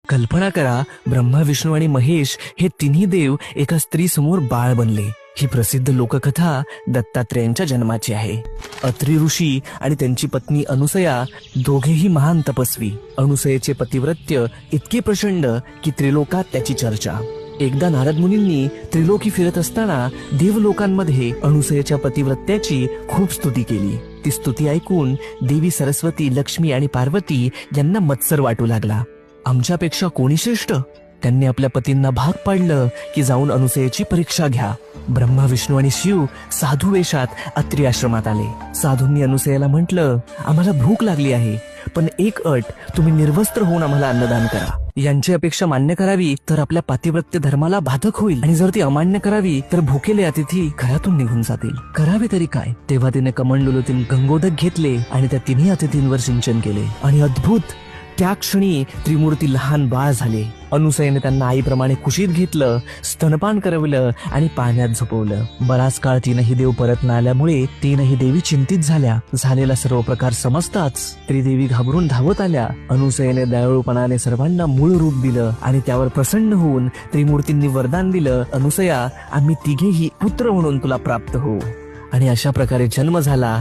कल्पना करा, ब्रह्मा, विष्णू आणि महेश हे तिन्ही देव एका स्त्री समोर बाळ बनले. ही प्रसिद्ध लोककथा दत्तात्रेयांच्या जन्माची आहे. अत्री ऋषी आणि त्यांची पत्नी अनुसया दोघेही महान तपस्वी. अनुसयेचे पतिव्रत्य इतके प्रचंड की त्रिलोकात त्याची चर्चा. एकदा नारद मुनींनी त्रिलोकी फिरत असताना देवलोकांमध्ये अनुसयेच्या पतिव्रत्याची खूप स्तुती केली. ती स्तुती ऐकून देवी सरस्वती, लक्ष्मी आणि पार्वती यांना मत्सर वाटू लागला. आमच्यापेक्षा कोणी श्रेष्ठ? त्यांनी आपल्या पतींना भाग पाडलं की जाऊन अनुसयेची परीक्षा घ्या. ब्रह्मा, विष्णू आणि शिव साधू वेशात अत्री आश्रमात आले. साधूंनी अनुसयेला म्हटलं, आम्हाला भूक लागली आहे, पण एक अट, तुम्ही निर्वस्त्र होऊन आम्हाला अन्नदान करा. यांची अपेक्षा मान्य करावी तर आपल्या पातिव्रत्य धर्माला बाधक होईल, आणि जर ती अमान्य करावी तर भुकेले अतिथी घरातून निघून जातील. करावे तरी काय? तेव्हा तिने कमंडलूतील गंगोदक घेतले आणि त्या तिन्ही अतिथींवर सिंचन केले, आणि अद्भुत, त्या क्षणी त्रिमूर्ती लहान बाळ झाले. अनुसयेने त्यांना आईप्रमाणे कुशीत घेतलं, स्तनपान करवलं आणि पाण्यात झोपवलं. बराच काळ तीनही देव परत न आल्यामुळे तीनही देवी चिंतित झाल्या. झालेला सर्व प्रकार समजताच त्रिदेवी घाबरून धावत आल्या. अनुसयेने दयाळूपणाने सर्वांना मूळ रूप दिलं आणि त्यावर प्रसन्न होऊन त्रिमूर्तींनी वरदान दिलं, अनुसया, आम्ही तिघेही पुत्र म्हणून तुला प्राप्त होऊ. आणि अशा प्रकारे जन्म झाला